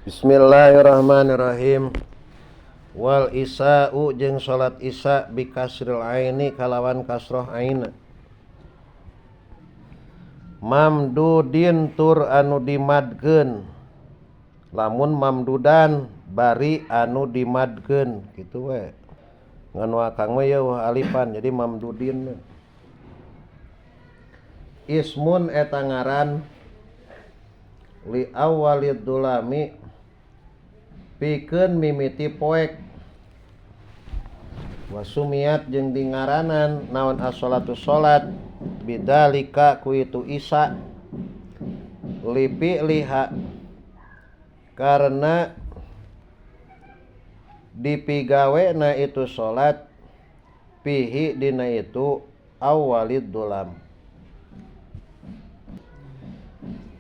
Bismillahirrahmanirrahim. Wal isa'u jeung salat isya bi kasril aini kalawan kasroh aina. Mamdudin tur anu dimadkeun. Lamun mamdudan bari anu dimadkeun kitu we. Ngan wakang mah yeuh alifan jadi mamdudin. Ismun eta ngaran li awwalid dulami pikeun mimiti poek wasumiat jeung dingaranan naon as-sholatu sholat bidzalika ku itu isya lipi liha karena dipigawena itu sholat pihi dina itu awwalid dulam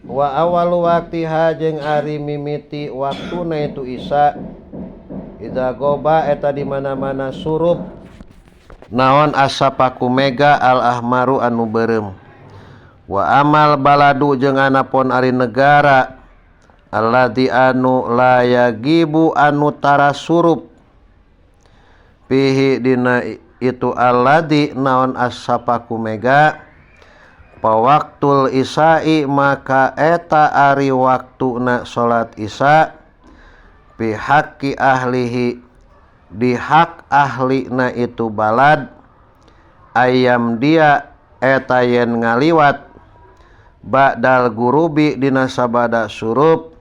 wa awalu waktiha jeung ari mimiti waktuna itu isya idza goba eta di mana-mana surup naon asapaku mega al ahmaru anu beureum wa amal baladu jeung anapun ari negara alladzi anu la yagibu anu tara surup pihi dina itu alladzi naon asapaku mega pawaktul isya'i maka eta ari waktuna salat isya bihaqqi ahlihi di hak ahlina itu balad ayam dia eta yen ngaliwat ba'dal gurubi dina sabada surup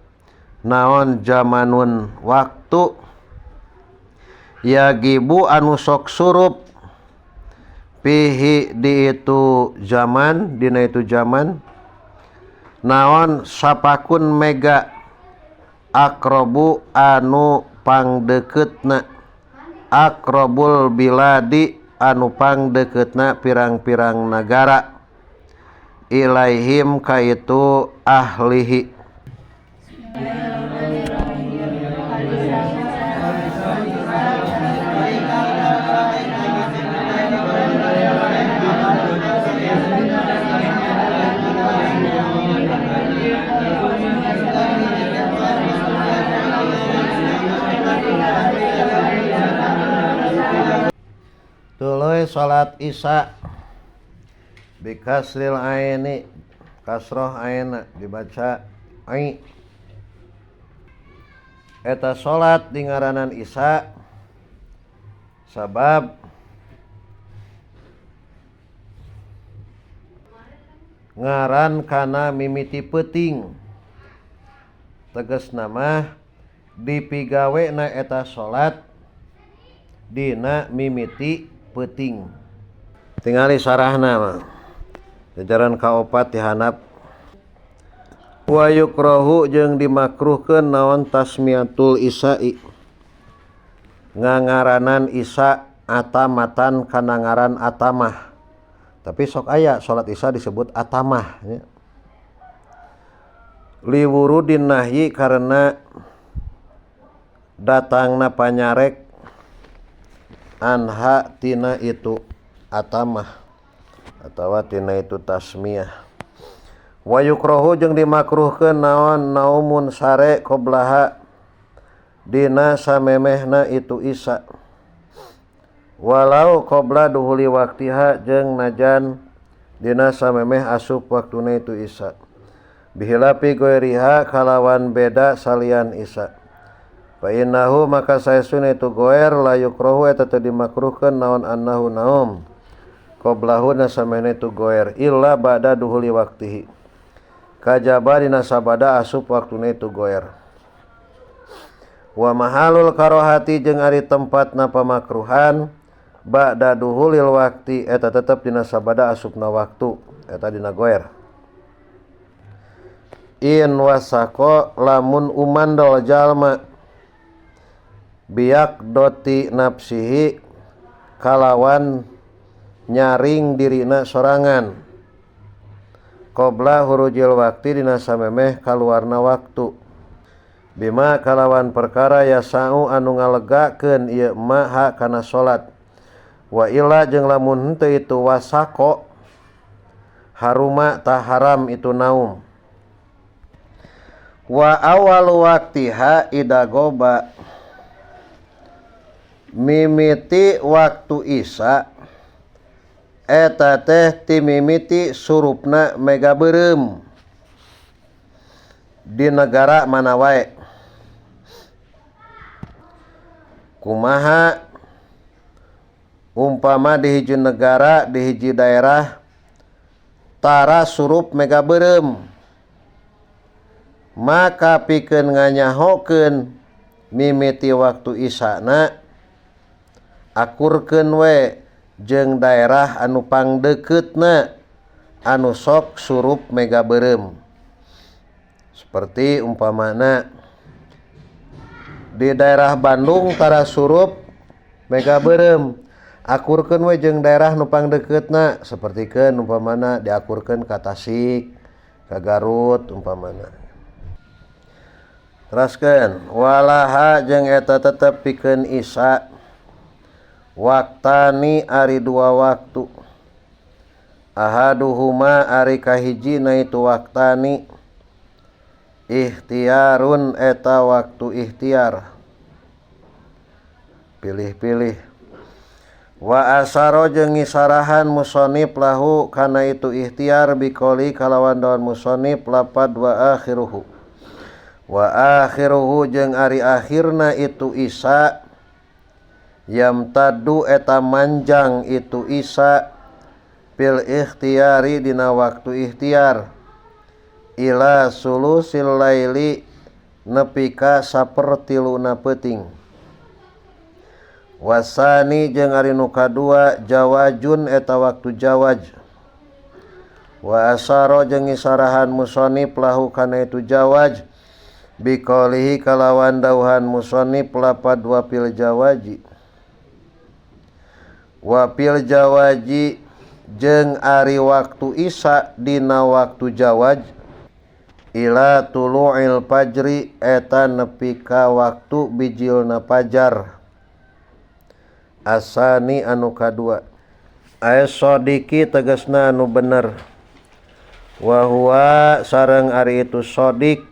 naon zamanun waktu yagibu anu sok surup pihi di itu zaman dina itu zaman naon sapakun mega akrobu anu pangdeukeutna akrobul biladi anu pangdeukeutna pirang-pirang negara ilaihim ka itu ahlihi. Tuluy salat isya bi kasril aini kasroh aina dibaca ai eta salat di ngaranan isya sabab ngaran kana mimiti peuting tegasna mah dipigawena eta salat dina mimiti peuting. Tingali sarahna mah jajaran kaopat dihanap wa yukrahu jeung dimakruhkeun naon tasmiyatul isya'i ngangaranan isya atamatan kana ngaran atamah tapi sok aya salat isya disebut atamah nya liwurudin nahyi karena datangna panyarek anha tina itu atamah atawa tina itu tasmiyah wa yukrahu jeung dimakruhkeun naon naumun sare qoblaha dina samemehna itu isya walau qobla duhuli waktiha jeung najan dina samemeh asup waktuna itu isya bihilapi goeriha kalawan beda salian isya fa innahu maka saesun itu goer la yukrahu eta teu dimakruhkeun naon annahu naum qablahu nasamena itu goer illa ba'da duhuli waktihi kajaba dina sabada asup waktuna itu goer wa mahalul karohati jeung ari tempatna pamakruhan ba'da duhulil wakti eta tetep dina sabada asupna waktu eta dina goer in wasaqo lamun umandol jalma biak doti nafsihi kalawan nyaring dirina sorangan qabla hurujil wakti dina samemeh kaluarna waktu bima kalawan perkara yasau anu ngalegakeun ieu ma ha kana salat wa illa jeung lamun henteu itu wasaqo haruma tah haram itu naum Wa awal waktiha idagoba mimiti waktu Isya eta teh ti mimiti surupna mega beureum di negara mana wae. Kumaha umpama di hiji negara di hiji daerah tara surup mega beureum, maka pikeun nganyahokeun mimiti waktu Isyana akurkeun we jeung daerah anu pangdeuketna anu sok surup mega beureum. Seperti umpamana di daerah Bandung tara surup mega beureum, akurkeun we jeung daerah nu pangdeuketna, sapertikeun umpamana diakurkeun ka Tasik, ka Garut umpamana. Teraskeun walaha jeung eta tetep pikeun Isya waktani ari dua waktu, ahaduhuma ari kahijina itu waktani ikhtiarun eta waktu ikhtiar pilih-pilih. Wa asaro jeung ngisarahan musonif lahu kana itu ikhtiar biqoli kalawan daun musonif lapad wa akhiruhu. Wa akhiruhu jeung ari akhirna itu Isya yamtaddu eta manjang itu Isya fil ikhtiyari dina waktu ikhtiar ila sulusil laili nepi ka sapertiluna peuting. Wasani jeung ari nu kadua jawajun eta waktu jawaj. Wa asaro jeung ngisarahan musonif lahu kana itu jawaj biqaulihi kalawan dauhan musonif lapad wa fil jawaji. Wa fil jawaji jeung ari waktu Isya dina waktu jawaj ila tulu'il fajri eta nepi ka waktu bijilna fajar. Asani anu kadua ay sodiki tegasna anu bener. Wa huwa sareng ari itu sodik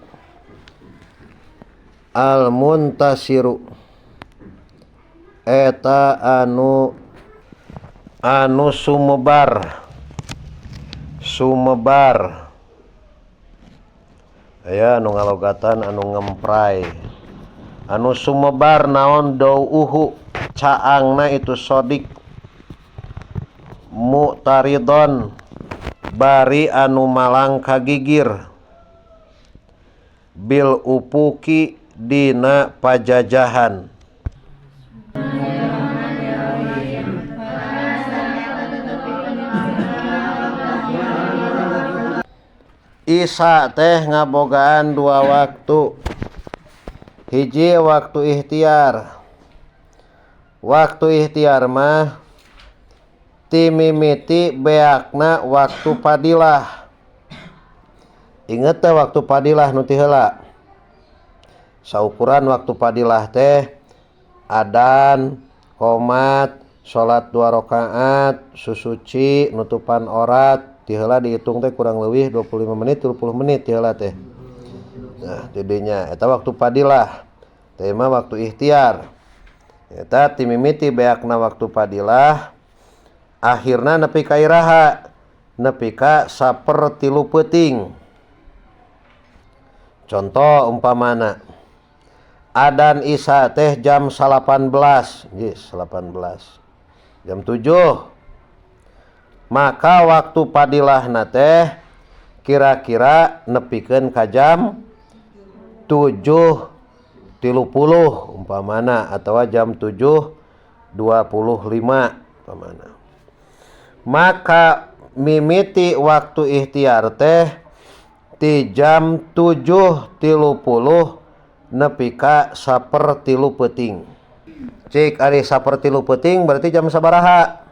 al muntasiru eta anu sumebar aya anu ngalogatan anu ngemprai anu sumebar naon dauuhu caangna itu sodik mu'taridon bari anu malang kagigir bil upuki dina pajajahan. Isya teh ngabogaan dua waktu. Hiji waktu ikhtiar. Waktu ikhtiar mah timimiti beakna waktu padilah. Inget teh waktu padilah nu ti heula. Saukuran waktu padilah teh adan, qomat, salat 2 rakaat, susuci, nutupan aurat. Ti heula dihitung teh kurang leuwih 25 menit 30 menit ti heula teh. Nah, tidinya eta waktu padilah. Teh mah waktu ikhtiar. Eta timimiti beakna waktu padilah akhirna nepi ka iraha, nepi ka sapertilu peuting. Contoh umpamana adan Isya teh jam 18, geus 18. Jam 7 maka waktu padilahna teh kira-kira nepikeun ka jam 7.30 umpamana atawa jam 7.25 umpamana. Maka mimiti waktu ikhtiar teh ti jam 7.30 nepi ka sapertilu peuting. Cik ari sapertilu peuting berarti jam sabaraha?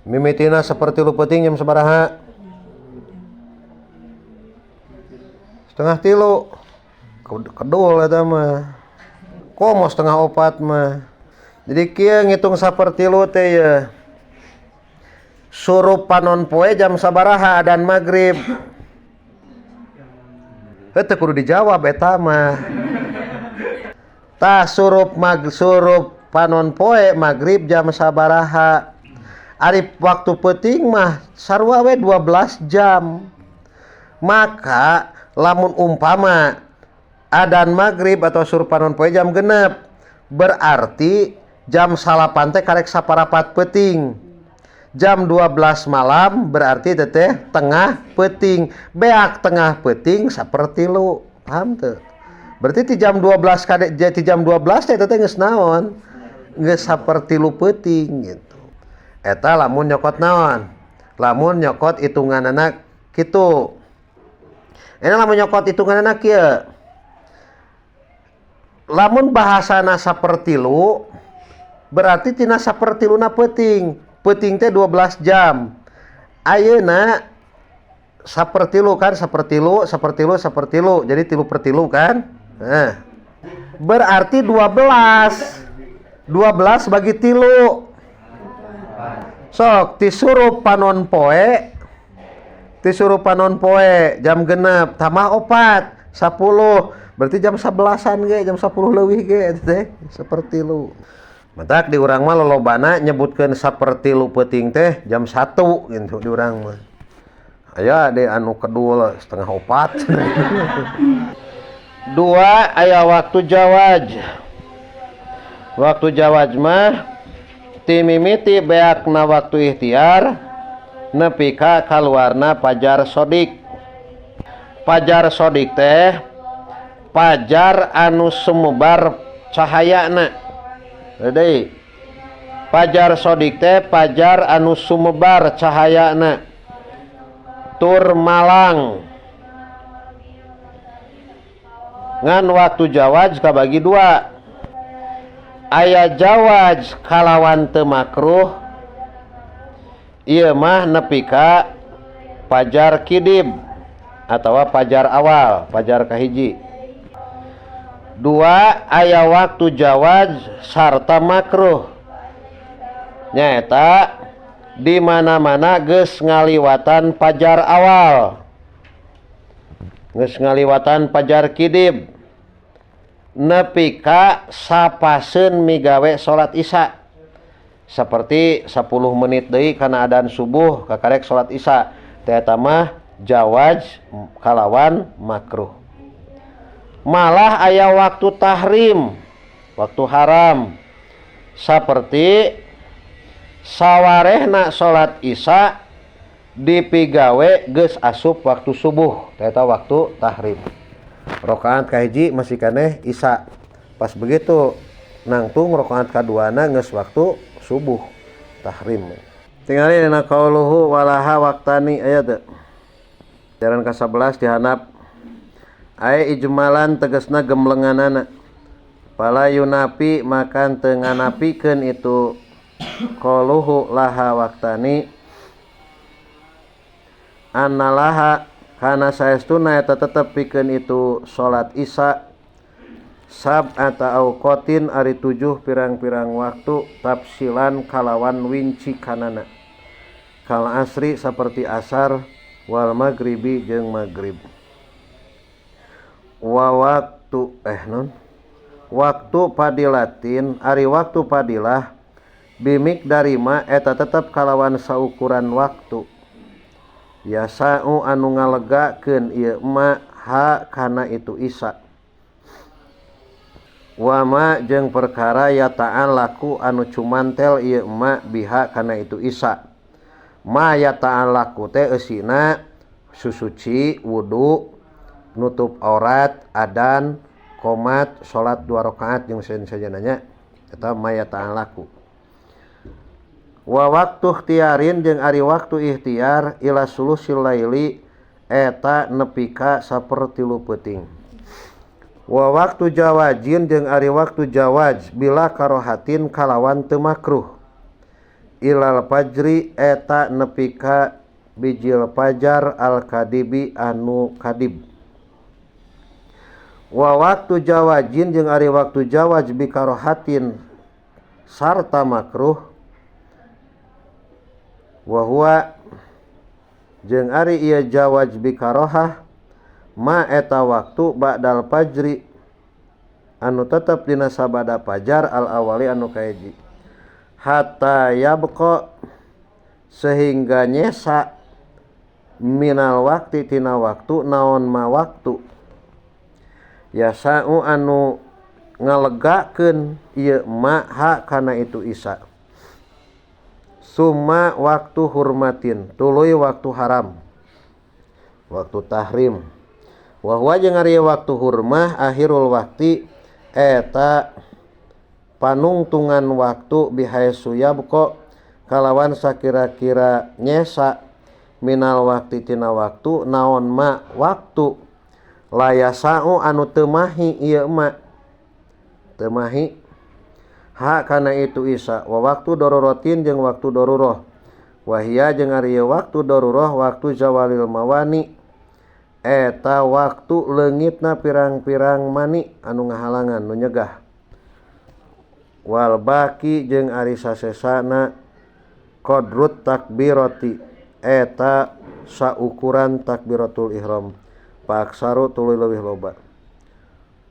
Mimitina sapertilu peuting jam sabaraha? 3:30. Kedul eta mah. Komo 3:30 mah. Jadi kieu ngitung sapertilu teh ya. Surup panon poe jam sabaraha dan maghrib. Henteu kudu dijawab eta mah. Tah surup panon poe magrib jam sabaraha. Ari waktu penting mah sarua we 12 jam. Maka lamun umpama adan magrib atau surup panon poe jam genep, berarti jam salapan teh karek saparapat peuting. Jam 12 malam berarti teteh tengah peuting. Beak tengah peuting sapertilu. Paham teu? Berarti ti jam 12 kade ti jam 12 teh geus naon? Geus sapertilu peuting gitu. Eta lamun nyokot naon? Lamun nyokot hitunganana kitu. Eta lamun nyokot hitunganana kieu. Lamun bahasana sapertilu berarti tina sapertiluna peuting. Peuting teh 12 jam. Ayeuna sapertilu kan sapertilu. Jadi 3 per 3 kan? Nah. Berarti 12 bagi 3. Sok disuruh panon poe jam genep tambah 4 10 berarti jam 11-an ge jam 10 leuwih ge teh sapertilu. Matak di urang mah lolobana nyebutkeun sapertilu peuting teh jam 1 gitu di urang mah. Aya ade anu kedul 3:30. 2 aya waktu jawaj. Waktu jawaj mah ti mimiti beakna waktu ikhtiar nepi ka kaluarna pajar sodik. Pajar sodik teh pajar anu sumebar cahayana. Deui. Pajar sodik teh pajar anu sumebar cahayana. Tur malang. Ngan waktu jawaj kabagi 2. Aya jawaj kalawan teu makruh. Ieu mah nepi ka pajar kidib atawa pajar awal, pajar kahiji. 2 aya waktu jawaj sarta makruh. Nyaeta di mana-mana geus ngaliwatan pajar awal. Geus ngaliwatan pajar kidib. Nepi ka sapaseun migawe salat isya. Seperti 10 menit deui kana adzan subuh kakarek salat isya. Teh eta mah jawaj kalawan makruh. Malah aya waktu tahrim, waktu haram. Saperti sawarehna salat isya dipigawe geus asup waktu subuh. Teh eta waktu tahrim. Rakaat kahiji masih kaneh isya. Pas begitu nangtung rakaat kaduana geus waktu subuh tahrim. Tingali dina qauluhu walaha waqtani aya teu. Jaran ka-11 dihanap ai ijmalan tegasna gemblenganana. Pala yunapi makan teu nganapikeun itu qauluhu laha waqtani annalaha kana saestuna eta tetep pikeun itu salat isya sab'ata auqatin ari 7 pirang-pirang waktu tafsilan kalawan winci kanana. Kal asri saperti asar wal maghribi jeung maghrib. Wa waktu padilatin ari waktu padilah bimik darima eta tetep kalawan saukuran waktu. Yasa'u anu ngalegakeun ieu ma ha kana itu isya. Wa ma jeung perkara ya ta'al laku anu cumantel ieu ma biha kana itu isya. Ma ya ta'al laku teh eusina susuci, wudu, nutup aurat, adan, qomat, salat 2 rakaat jeung sajenanya. Eta ma ya ta'al laku. Wa waktu ikhtiarin jeung ari waktu ikhtiar ila sulusil laili eta nepi ka 1/3 peuting. Wa waktu jawajin jeung ari waktu jawaj bila karohatin kalawan teu makruh. Ilal fajri eta nepi ka bijil fajar al kadibi anu kadib. Wa waktu jawajin jeung ari waktu jawaj bi karohatin sarta makruh. Wa huwa jeung ari ieu jawaj bi karohah ma eta waktu ba'dal fajri anu tetep dina sabada fajar al awali anu kahiji hatta yabqa sehingga nyesa minal waktu tina waktu naon ma waktu yasa'u anu ngalegakeun ieu ma ha kana itu isa summa waktu hurmatin tuluy waktu haram waktu tahrim wa huwa jeung ari waktu hurmah akhirul wakti eta panungtungan waktu bihaisu yabqa kalawan sakira-kira nyesa minal wakti tina waktu naon ma waktu layasa'u anu teu mahi ieu ma teu mahi ha kana itu isa wa waktu daruratin jeung waktu daruroh wahia jeung ari waktu daruroh waktu zawalil mawani eta waktu leungitna pirang-pirang mani anu ngahalangan nu nyegah wal baki jeung ari sasesana qadrut takbirati eta saukuran takbiratul ihram paksaru tuluy leuwih loba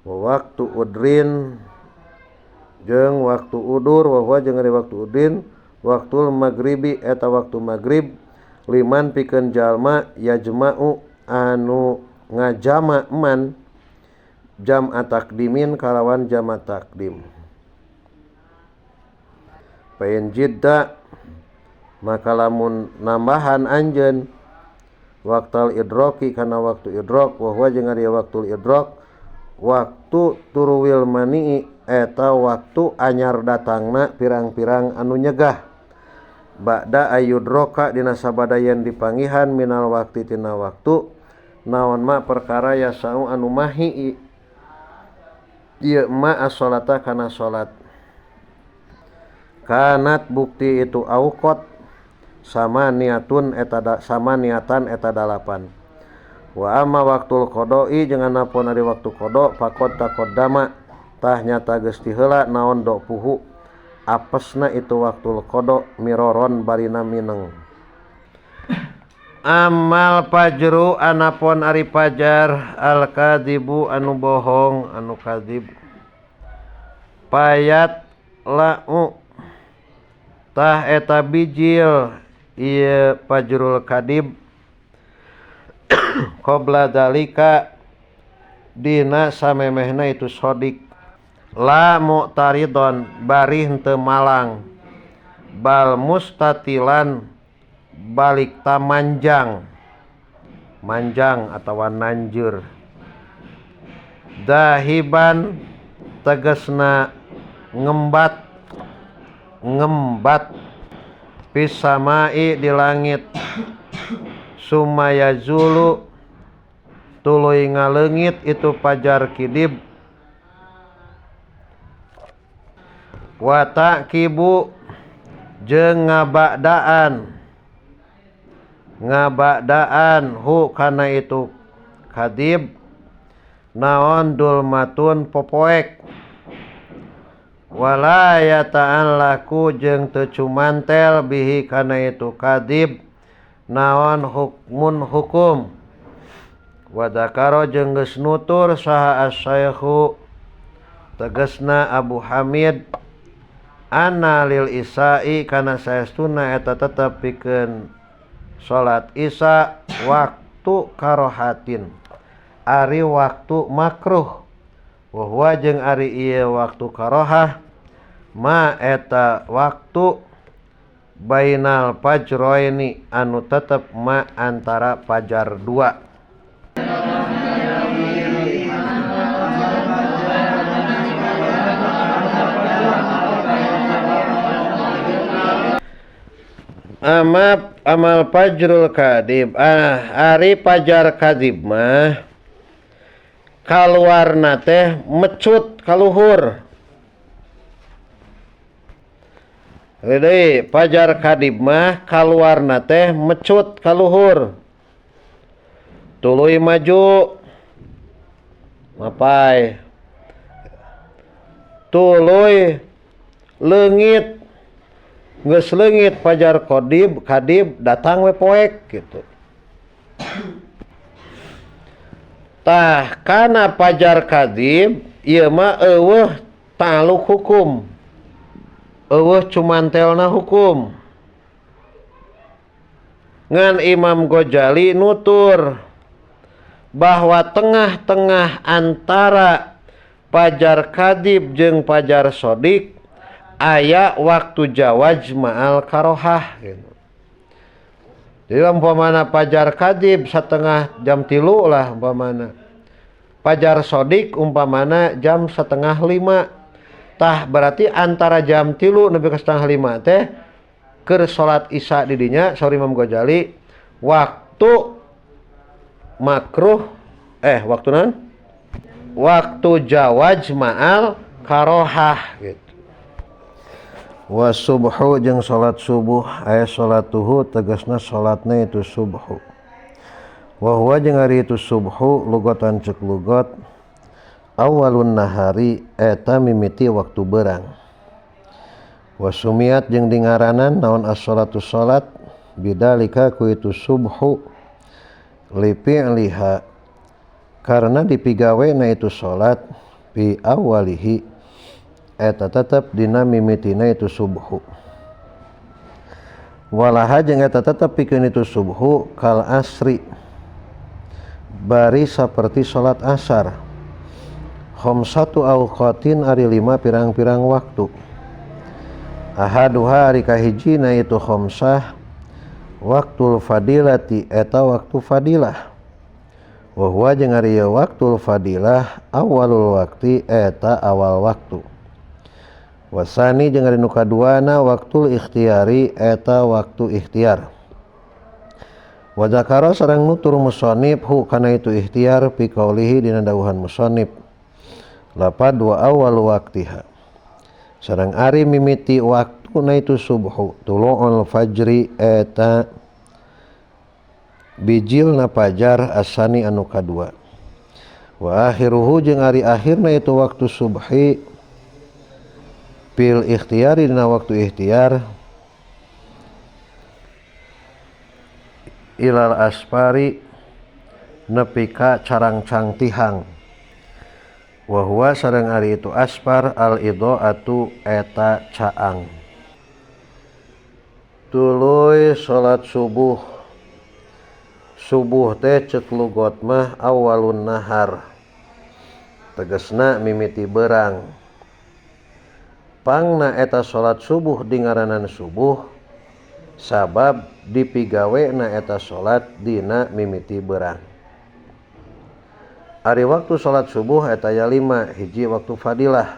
wa waktu udrin jeung waktu udur wa huwa jeung ari waktu udin waktul maghribi eta waktu maghrib liman pikeun jalma yajma'u anu ngajama man jam takdimin kalawan jama takdim pain jidda maka lamun nambahan anjeun waktal idroki kana waktu idrok wa huwa jeung ari waktul idrok waktu turuwil mani eta waktu anyar datangna pirang-pirang anu nyegah ba'da ayudroka dina sabadayan dipanggihan minal wakti tina waktu naon ma perkara yasau anu mahi ieu ma as-salata kana salat kanat bukti itu auqat sama niatun eta dalapan wa amma waktul qada'i jeung anapun ari waktu qada faqad taqaddama tah nyata geus ti heula naon do puhu apesna itu waktul qada miroron barina mineng amal fajru anapun ari fajar al kadzibu anu bohong anu kadzib payat la'u tah eta bijil ieu fajrul kadib qabla dalika dina samemehna itu sodik la mu'taridon bari henteu malang bal mustatilan balik ta manjang atawa nanjur dahiban tegasna ngembat pisamai di langit sumaya zulu tuluy ngaleungit itu fajar kidib wa taqibu jeung ngabadaan hu kana itu kadib naon dulmatun popoek wala yata'allaku jeung teu cumantel bihi kana itu kadib naon hukmun hukum wa dzakara jeung geus nutur saha as-syaikhu tegasna Abu Hamid anna lil isai kana saestuna eta tetep pikeun salat isya waktu karohatin ari waktu makruh wa huwa jeung ari ieu waktu karohah ma eta waktu bainal fajroini anu tetep ma antara fajar dua amal fajrul kadib ari fajar kadib mah kaluarna teh mecut kaluhur deui fajar kadib mah kaluarna teh mecut kaluhur tuluy maju mapai tuluy leungit geus leungit fajar kadib datang we poek gitu tah kana pajar kadib ieu mah eueuh ta'alluq hukum, eueuh cumantelna hukum. Ngan Imam Ghazali nutur bahwa tengah-tengah antara pajar kadib jeung pajar sodik aya waktu jawaz ma'al karohah gitu. Jadi umpamana pajar kadib setengah jam 3 lah umpamana. Pajar sodik umpamana jam 4:30. Tah berarti antara jam 3 nepi ka 4:30 teh keur salat isya di dinya saur Imam Ghazali waktu makruh waktu naon? Waktu jawaz ma'al karohah gitu. Wa subhu jeung salat subuh aya salatuhu tegasna salatna itu subhu. Wa huwa jeung ari itu subhu lugatan cek lugat awalun nahari eta mimiti waktu beurang. Wa sumiat jeung dingaranan naon as-salatu salat bidalika ku itu subhu liha karena dipigawena itu salat fi awalihi eta tetep dina mimitina itu subhu. Walaha jeung eta tetep pikeun itu subhu kal asri bari saperti salat asar. Khamsatu awqatin ari 5 pirang-pirang waktu. Ahaduha ari kahijina itu khamsah waktul fadilati eta waktu fadilah. Wa huwa jeung ari waktul fadilah awalul wakti eta awal waktu. Wasani jeung ari nu kaduana waktul ikhtiyari eta waktu ikhtiar. Wa zakara sareng nutur musannif hu kana itu ikhtiar fi qaulihi dina dawuhan musannif lapad wa awal waktiha. Sareng ari mimiti waktuna itu subhu tulu'ul fajri eta bijilna pajar asani anu kadua. Wa akhiruhu jeung ari akhirna itu waktu subhi pil ikhtiyari dina waktu ikhtiar ilal asfari nepi ka carang-cang tihang. Wa huwa sareng ari itu asfar al idaatu eta caang. Tuluy salat subuh. Subuh teh ceuk lugot mah awalun nahar. Tegasna mimiti beurang. Pangna eta salat subuh dingaranan subuh sabab dipigawena eta salat dina mimiti beurang. Ari waktu salat subuh eta aya 5, hiji waktu fadilah.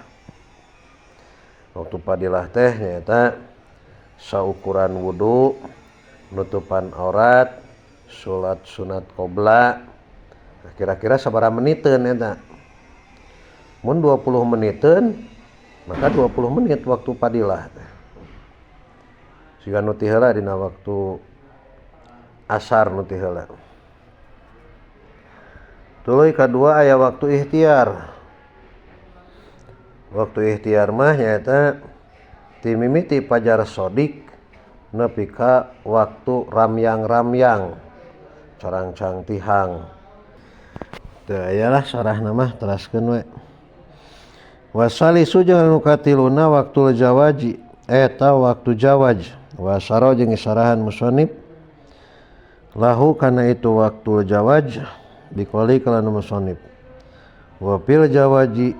Waktu fadilah teh nyaeta saukuran wudu, nutupan aurat, salat sunat qobla. Nah, kira-kira sabaraha meniteun eta? Mun 20 meniteun maka 20 menit waktu fadilah teh. Siga nu ti heula dina waktu asar nu ti heula. Tuluy kadua aya waktu ikhtiar. Waktu ikhtiar mah nyaeta ti mimiti pajar sodik nepi ka waktu ramyang-ramyang carang-cang tihang. Teu ayalah sarahna mah teraskeun we. Wasalisu jeung anu katiluna waktul jawaji eta waktu jawaj. Wasaro jeung isarahan musannif lahu kana itu waktul jawaj dikoli kalana musannif wa fil jawaji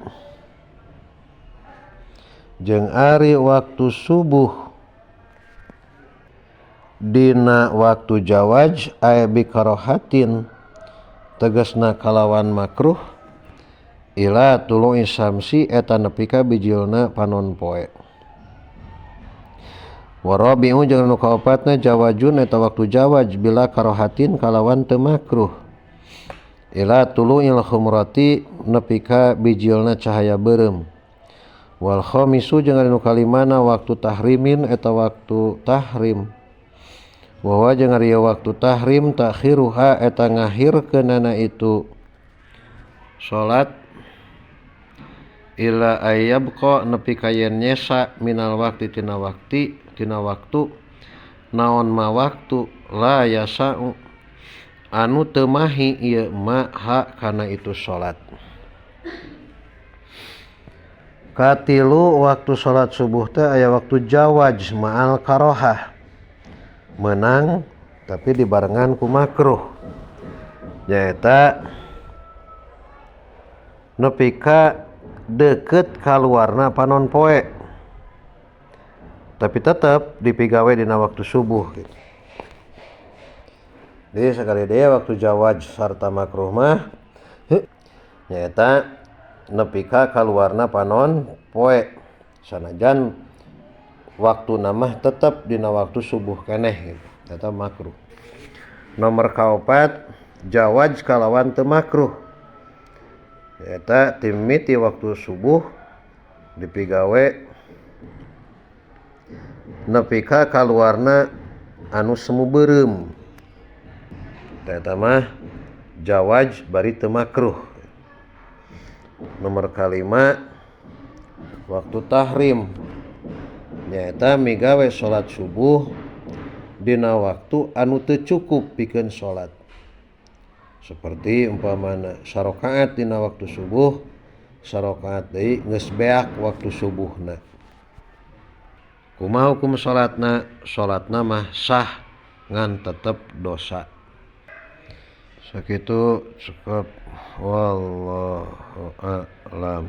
jeung ari waktu subuh dina waktu jawaj aya bi karohatin tegasna kalawan makruh ila tulu'i syamsi eta nepi ka bijilna panon poe. Wa rabi'u jeung anu kaopatna jawajun eta waktu jawaj bila karohatin kalawan teu makruh ila tulu'il khumrati nepi ka bijilna cahaya beureum. Wal khamisu jeung anu kalimana waktu tahrimin eta waktu tahrim. Wa huwa jeung ari waktu tahrim takhiruha eta ngahirkeunana itu salat ila ayyabqa nepi ka yen nyesa minal waqti tina waktu naon ma waktu la yasa'u anu teu mahi ieu ma ha kana itu salat. Katilu waktu salat subuh teh aya waktu jawaz ma'al karohah, menang tapi dibarengan ku makruh, nyaeta nepi ka deukeut kaluarna panon poe tapi tetep dipigawe dina waktu subuh gitu. Jadi sekali dia waktu jawaz sarta makruh mah nyaeta nepi ka kaluarna panon poe sanajan waktu namah tetep dina waktu subuh keneh gitu. Eta makruh. Nomor kaopat jawaz kalawan teu makruh. Eta timiti waktu subuh dipigawe nepi ka kaluarna anu semu beureum. Eta mah jawaz bari teu makruh. Nomor kalima waktu tahrim nyaeta migawe salat subuh dina waktu anu teu cukup pikeun salat. Seperti umpamana sarakaat dina waktu subuh, sarakaat deui geus beak waktu subuhna. Kumaha hukum salatna? Salatna mah sah ngan tetep dosa. Sakitu cukup wallahu a'lam.